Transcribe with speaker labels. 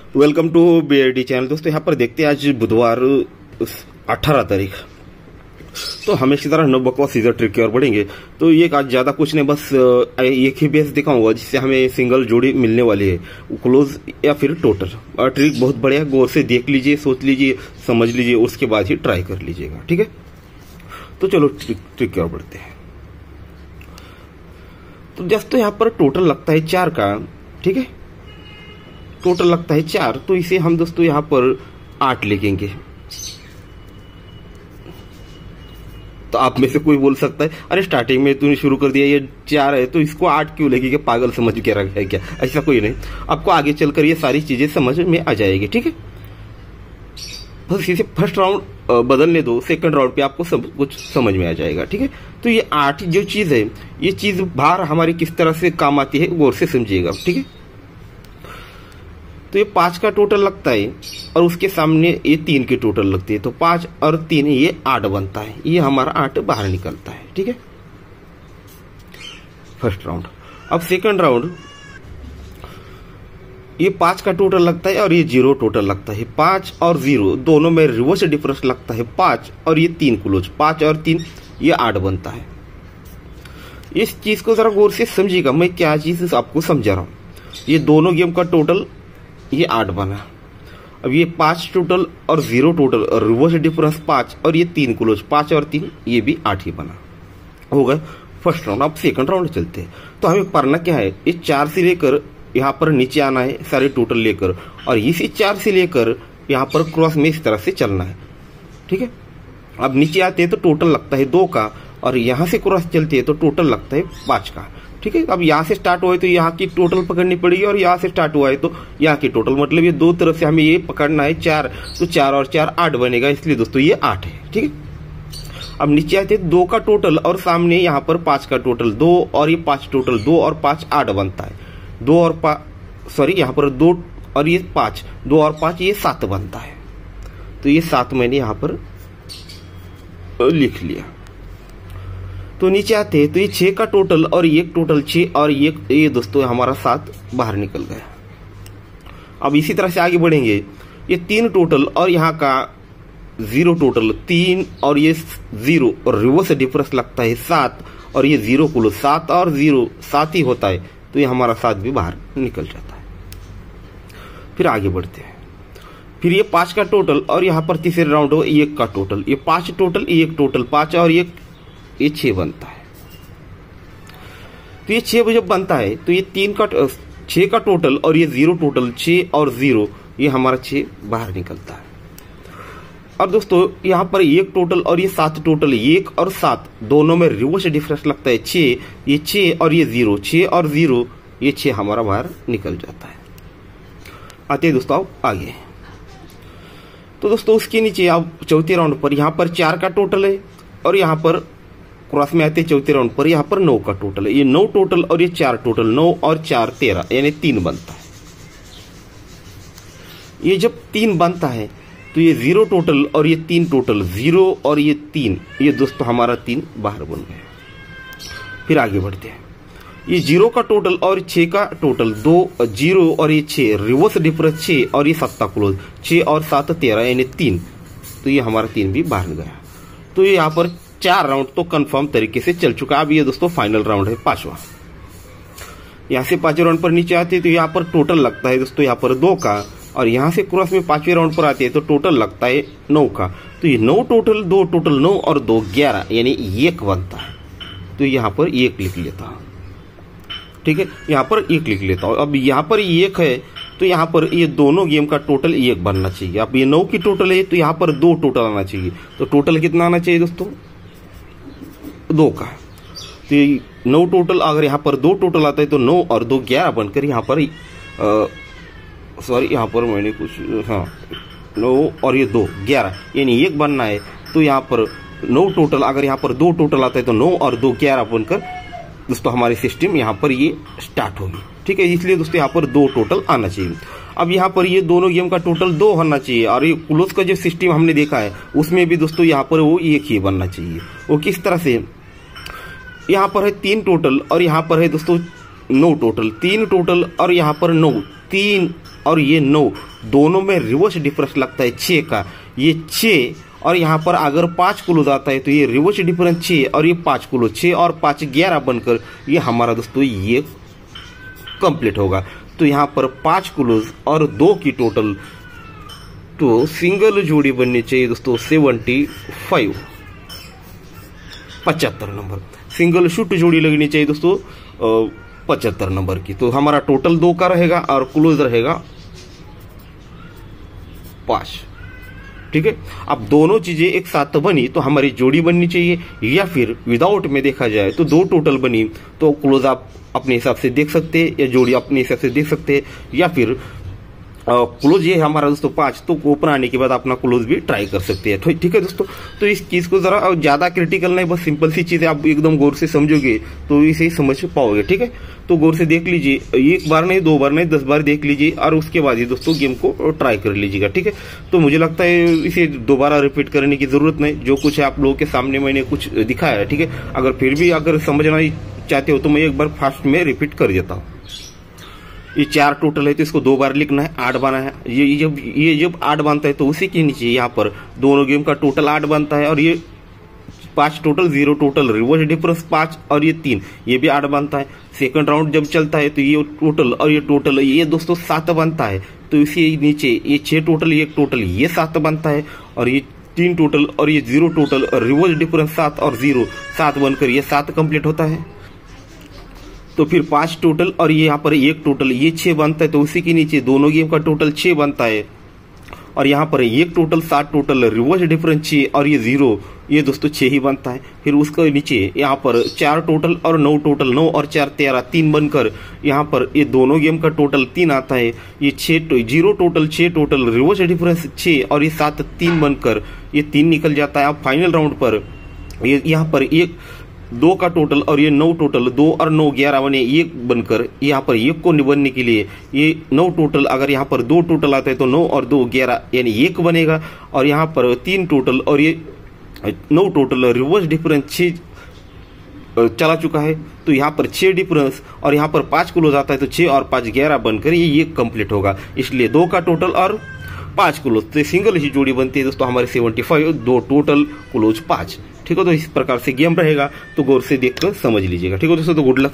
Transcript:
Speaker 1: Welcome to BRD channel. दोस्तों यहाँ पर देखते हैं आज बुधवार 18 तारीख, तो हमेशा की तरह नो बकवास सीजर ट्रिक की ओर बढ़ेंगे। तो ये आज ज्यादा कुछ नहीं, बस एक ही बेस दिखाऊंगा जिससे हमें सिंगल जोड़ी मिलने वाली है, क्लोज या फिर टोटल। और ट्रिक बहुत बढ़िया, गौर से देख लीजिए, सोच लीजिए, समझ लीजिए, उसके बाद ही ट्राई कर लीजिएगा। ठीक है, तो चलो ट्रिक की ओर बढ़ते हैं। तो दोस्तों यहाँ पर टोटल लगता है 4 का। ठीक है, टोटल लगता है 4, तो इसे हम दोस्तों यहाँ पर 8 लिखेंगे। तो आप में से कोई बोल सकता है अरे स्टार्टिंग में तूने शुरू कर दिया, ये 4 है तो इसको 8 क्यों लिखेंगे, पागल समझ के रखा है क्या? ऐसा कोई नहीं, आपको आगे चलकर ये सारी चीजें समझ में आ जाएगी। ठीक है, बस इसे फर्स्ट राउंड बदलने दो, सेकंड राउंड पे आपको सब कुछ समझ में आ जाएगा। ठीक है, तो ये 8 जो चीज है, ये चीज बाहर हमारी किस तरह से काम आती है गौर से समझिएगा। ठीक है, तो ये 5 का टोटल लगता है और उसके सामने ये 3 की टोटल लगती है, तो 5 और 3 ये 8 बनता है। ये हमारा 8 बाहर निकलता है। ठीक है, फर्स्ट राउंड। अब सेकंड राउंड, ये 5 का टोटल लगता है और ये 0 टोटल लगता है। 5 और 0 दोनों में रिवर्स डिफरेंस लगता है 5, और ये 3 क्लोज, 5 और 3 ये 8 बनता है। इस चीज को जरा गौर से समझिएगा, मैं क्या चीज आपको समझा रहा हूं। ये दोनों गेम का टोटल ये 8 बना। अब ये 5 टोटल और 0 टोटल और रिवर्स डिफरेंस 5, और ये 3 क्लोज, 5 और 3 ये भी 8 ही बना। हो गए फर्स्ट राउंड। अब सेकंड राउंड चलते हैं। तो हमें करना क्या है, ये 4 से लेकर यहाँ पर नीचे आना है सारे टोटल लेकर, और इसी 4 से लेकर यहाँ पर क्रॉस में इस तरह से चलना है। ठीक है, अब नीचे आते हैं तो टोटल लगता है 2 का, और यहाँ से क्रॉस चलते हैं तो टोटल लगता है 5 का। ठीक है, अब यहाँ से स्टार्ट हुआ है तो यहाँ की टोटल पकड़नी पड़ेगी, और यहाँ से स्टार्ट हुआ है तो यहाँ की टोटल, मतलब ये दो तरफ से हमें ये पकड़ना है 4, तो 4 और 4 8 बनेगा, इसलिए दोस्तों ये 8 है। ठीक है, अब नीचे आते 2 का टोटल और सामने यहाँ पर 5 का टोटल, 2 और ये 5 टोटल, 2 और 5 8 बनता है। 2 और 5 सॉरी यहाँ पर 2 और ये 5, 2 और 5 ये 7 बनता है। तो ये 7 मैंने यहाँ पर लिख लिया। तो नीचे आते हैं तो ये 6 का टोटल और ये टोटल 6, और ये दोस्तों हमारा 7 बाहर निकल गया। अब इसी तरह से आगे बढ़ेंगे, ये 3 टोटल और यहाँ का 0 टोटल, 3 और ये 0 और रिवर्स डिफरेंस लगता है 7, और ये 0 कुल 7 और 0 7 ही होता है, तो ये हमारा 7 भी बाहर निकल जाता है। फिर आगे बढ़ते हैं। फिर ये 5 का टोटल और यहाँ पर तीसरे राउंड हो 1 का टोटल, ये 5 टोटल, 1 टोटल 5 और ये 6 बनता है। तो ये 6 जब बनता है तो ये 6 का टोटल और ये 0 टोटल, 6 और 0 ये हमारा 6 बाहर निकलता है। और दोस्तों यहाँ पर 1 टोटल और ये 7 टोटल, 1 और 7 दोनों में रिवर्स डिफरेंस लगता है 6, ये 6 और ये 0, 6 और 0 ये 6 हमारा बाहर निकल जाता है। आते हैं दोस्तों आगे। तो दोस्तों उसके नीचे आप चौथे राउंड पर यहाँ पर 4 का टोटल है, और यहाँ पर क्रॉस में आते चौथे राउंड पर यहाँ पर 9 का टोटल है। ये 9 टोटल और ये 4 टोटल, 9 और 4 13, यानी 3 बनता है। ये जब 3 बनता है तो ये 0 टोटल और ये 3 टोटल, 0 और ये 3, ये दोस्तों हमारा 3 बाहर बन गया। फिर आगे बढ़ते हैं। ये 0 का टोटल और 6 का टोटल, 2 0 और ये 6 रिवर्स डिफरेंस 6 और ये 7 क्लोज, 6 और 7 13 यानी 3, तो ये हमारा 3 भी बाहर गया। तो ये यहाँ पर 4 राउंड तो कंफर्म तरीके से चल चुका है। अब ये दोस्तों फाइनल राउंड है 5वां। यहाँ से 5वें राउंड पर नीचे आते हैं तो यहाँ पर टोटल लगता है दोस्तों यहाँ पर 2 का, और यहाँ से क्रॉस में 5वें राउंड पर आते हैं तो टोटल लगता है 9 का। तो ये 9 टोटल, 2 टोटल, 9 और 2 11 यानी 1 बनता है। तो यहाँ पर 1 लिख लेता हूँ। ठीक है, यहाँ पर 1 लिख लेता हूँ। अब यहाँ पर 1 है तो यहाँ पर ये दोनों गेम का टोटल 1 बनना चाहिए। अब ये 9 की टोटल है तो यहाँ पर 2 टोटल आना चाहिए। तो टोटल कितना आना चाहिए दोस्तों, 2 का। तो ये 9 टोटल, अगर यहाँ पर 2 टोटल आता है तो 9 और 2 11 बनकर यहाँ पर सॉरी यहाँ पर मैंने कुछ 9 और ये 2 11 यानी 1 बनना है। तो यहाँ पर 9 टोटल, अगर यहाँ पर 2 टोटल आता है तो 9 और 2 11 बनकर दोस्तों हमारी सिस्टम यहाँ पर ये स्टार्ट होगी। ठीक है, इसलिए दोस्तों यहाँ पर 2 टोटल आना चाहिए। अब यहाँ पर ये दोनों गेम का टोटल 2 होना चाहिए, और ये क्लोज का जो सिस्टम हमने देखा है उसमें भी दोस्तों यहाँ पर वो 1 ही बनना चाहिए। वो किस तरह से, यहाँ पर है 3 टोटल और यहाँ पर है दोस्तों 9 टोटल, 3 टोटल और यहाँ पर 9 3 और ये 9 दोनों में रिवर्स डिफरेंस लगता है 6 का। ये 6 और यहाँ पर अगर 5 क्लोज आता है तो ये रिवर्स डिफरेंस 6 और ये 5 क्लोज, 6 और 5 11 बनकर ये हमारा दोस्तों ये कंप्लीट होगा। तो यहाँ पर 5 क्लोज और 2 की टोटल तो सिंगल जोड़ी बननी चाहिए दोस्तों 75 75 नंबर। सिंगल शूट जोड़ी लगनी चाहिए दोस्तों 75 नंबर की। तो हमारा टोटल 2 का रहेगा और क्लोज रहेगा 5। ठीक है, अब दोनों चीजें एक साथ बनी तो हमारी जोड़ी बननी चाहिए, या फिर विदाउट में देखा जाए तो 2 टोटल बनी तो क्लोज आप अपने हिसाब से देख सकते हैं या जोड़ी अपने हिसाब से देख सकते हैं, या फिर क्लोज ये हमारा दोस्तों 5 तो ओपन आने के बाद अपना क्लोज भी ट्राई कर सकते हैं। ठीक है दोस्तों, तो इस चीज को जरा ज्यादा क्रिटिकल नहीं, बस सिंपल सी चीज है, आप एकदम गौर से समझोगे तो इसे ही समझ पाओगे। ठीक है, तो गौर से देख लीजिए, 1 बार नहीं 2 बार नहीं 10 बार देख लीजिए और उसके बाद ही दोस्तों गेम को ट्राई कर लीजिएगा। ठीक है, तो मुझे लगता है इसे दोबारा रिपीट करने की जरूरत नहीं, जो कुछ है आप लोगों के सामने मैंने कुछ दिखाया है। ठीक है, अगर फिर भी अगर समझना चाहते हो तो मैं एक बार फास्ट में रिपीट कर देता हूँ। ये 4 टोटल है तो इसको 2 बार लिखना है, 8 बना है। ये जब 8 बनता है तो उसी के नीचे यहाँ पर दोनों गेम का टोटल 8 बनता है, और ये 5 टोटल 0 टोटल रिवर्स डिफरेंस 5 और ये 3 ये भी 8 बनता है। सेकंड राउंड जब चलता है तो ये टोटल और ये टोटल ये दोस्तों 7 बनता है। तो इसी नीचे ये 6 टोटल ये टोटल ये 7 बनता है, और ये 3 टोटल और ये 0 टोटल और रिवर्स डिफरेंस 7 और 0 7 बनकर ये 7 कंप्लीट होता है। तो फिर 5 टोटल और ये यहाँ पर 1 टोटल ये 6 बनता है, तो उसी के नीचे दोनों गेम का टोटल 6 बनता है, और यहाँ पर 1 टोटल 7 टोटल रिवर्स डिफरेंस 6 और ये 0 ये दोस्तों 6 ही बनता है। फिर उसके नीचे यहाँ पर 4 टोटल और 9 टोटल 9 और 4 13 3 बनकर यहाँ पर ये दोनों गेम का टोटल 3 आता है। ये 0 टोटल 6 टोटल रिवर्स डिफरेंस 6 और ये 7 3 बनकर ये 3 निकल जाता है। अब फाइनल राउंड पर ये यहाँ पर 2 का टोटल और ये 9 टोटल 2 और 9 11 बने 1 बनकर यहाँ पर 1 को बनने के लिए ये 9 टोटल अगर यहाँ पर 2 टोटल आता है तो 9 और 2 11 यानी 1 बनेगा, और यहाँ पर 3 टोटल और ये 9 टोटल रिवर्स डिफरेंस 6 चला चुका है। तो यहाँ पर 6 डिफरेंस और यहाँ पर 5 क्लोज आता है तो 6 और 5 11 बनकर ये 1 कंप्लीट होगा। इसलिए 2 का टोटल और 5 क्लोज, तो सिंगल ही जोड़ी बनती है दोस्तों हमारे 75 2 टोटल क्लोज 5। ठीक है, तो इस प्रकार से गेम रहेगा, तो गौर से देखकर समझ लीजिएगा। ठीक है दोस्तों, तो गुड लक।